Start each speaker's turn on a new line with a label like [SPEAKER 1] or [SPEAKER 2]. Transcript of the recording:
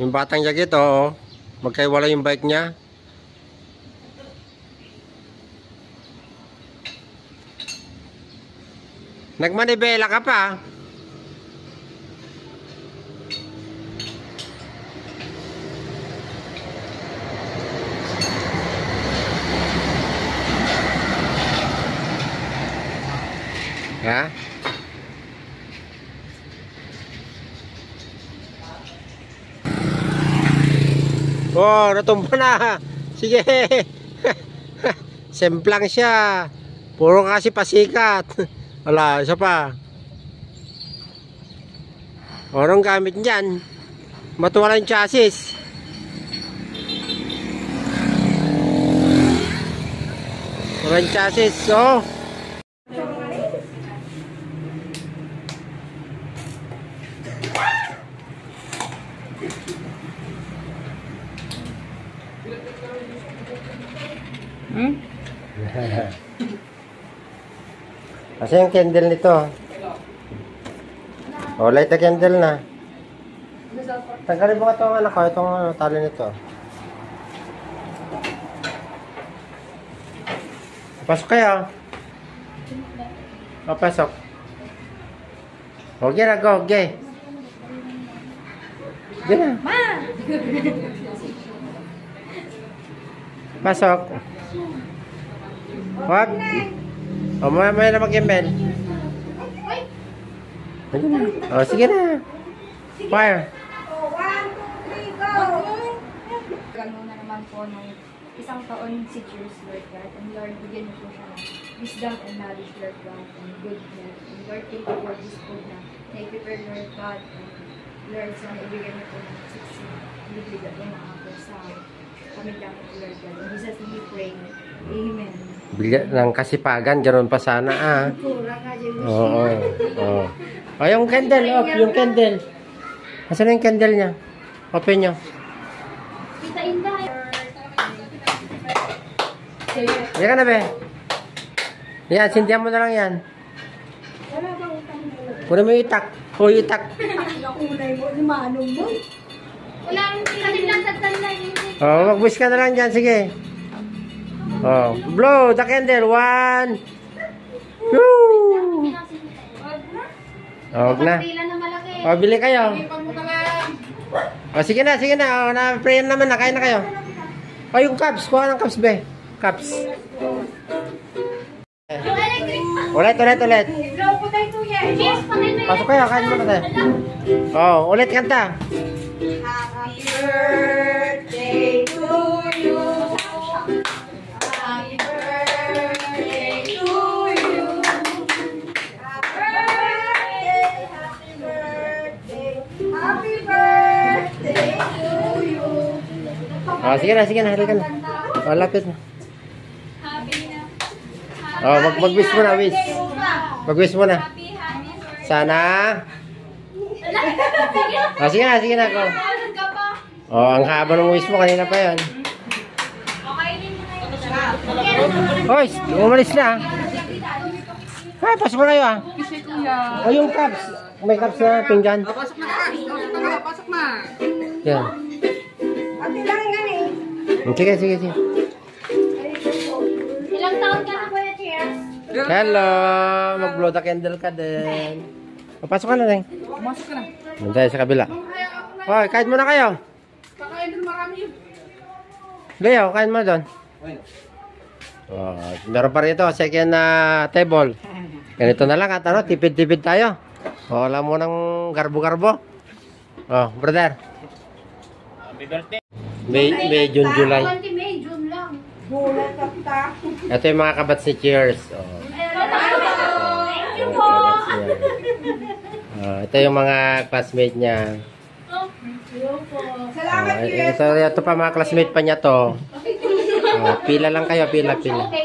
[SPEAKER 1] Yung batang jacket, oh. Magkaiwala yung bike niya. Nagmanibela ka pa. Ha? Oh, natumba na. Sige. Semplang siya. Puro kasi pasikat. Wala, isa pa. Anong gamit niyan? Matuwala yung chassis. Walang chassis, so. Kasi yung candle nito. O, light na candle na. Tanggalin mo ka itong anak ko, itong tali nito. Pasok kayo. O, pasok. O, gira, go, gay. Gira. Pasok. Wag. O, may na mag-email. O, sige na. Fire.
[SPEAKER 2] 1, 2, 3, go! Gano'n na naman po nung isang taon si Cheers, Lord God. And Lord, bigyan niyo po siya ng wisdom and knowledge, Lord God, and good health. And Lord, thank you for this food na na-prepare, Lord God. And Lord, sana ibigyan niyo po ng succeed. Ibigyan niyo ng ako sa pamilya ko, Lord God. In Jesus' name we pray. Amen.
[SPEAKER 1] Bigyan ng kasipagan, ganoon pa sana, ah. Oo. Oo. O, yung candle, off, yung candle. Asan yung candle niya? Open nyo.
[SPEAKER 2] Pitain tayo.
[SPEAKER 1] Yan ka na, be. Yan, sindihan mo na lang yan. Kunin mo yung itak. O, yung itak.
[SPEAKER 2] Nakunay mo, limanong mo. Walang kanilang tatanay.
[SPEAKER 1] O, mag-wish ka na lang dyan, sige. O, blow the candle. 1. Woo! Huwag na. O, bili kayo. O, sige na, sige na. O, na-pray naman na. Kain na kayo. O, yung cups. Kuha ng cups, be. Cups. Ulit. Pasok kayo, kain mo na tayo. O, ulit kanta.
[SPEAKER 2] Happy birthday to you. Happy birthday to you. Happy birthday to you.
[SPEAKER 1] O, sige na. Halika na. O, lapit na. O, mag-wish mo na, wish. Mag-wish mo na. Sana. O, sige na. Go. O, ang haba ng wish mo. Kanina pa yan. Hoy, umalis na. Ay, pasok mo kayo, ah. O, yung cups. May cups na pinggan.
[SPEAKER 3] Pasok na.
[SPEAKER 1] Yan. Sige.
[SPEAKER 2] Ilang taon ka na, Kuya Cheers?
[SPEAKER 1] Hello. Mag-blow the candle ka din. O, pasok ka na rin.
[SPEAKER 3] Pasok ka na.
[SPEAKER 1] Nandiyan sa kabila. Hoy, kain muna kayo.
[SPEAKER 3] Kakain doon marami yun.
[SPEAKER 1] Leo, kain mo doon. Oh, meron pa rito, second na table. Ganito na lang at ano, tipid-tipid tayo. O, wala mo ng garbo-garbo. Oh, brother.
[SPEAKER 3] Happy birthday.
[SPEAKER 1] May June, July.
[SPEAKER 2] May June lang.
[SPEAKER 1] Ito yung mga kabats ni Cheers. Oh.
[SPEAKER 2] Thank you po.
[SPEAKER 1] Ito yung mga classmate niya.
[SPEAKER 2] Salamat,
[SPEAKER 1] Ito pa mga classmate pa niya to. Pila lang kayo, pila.
[SPEAKER 2] Okay,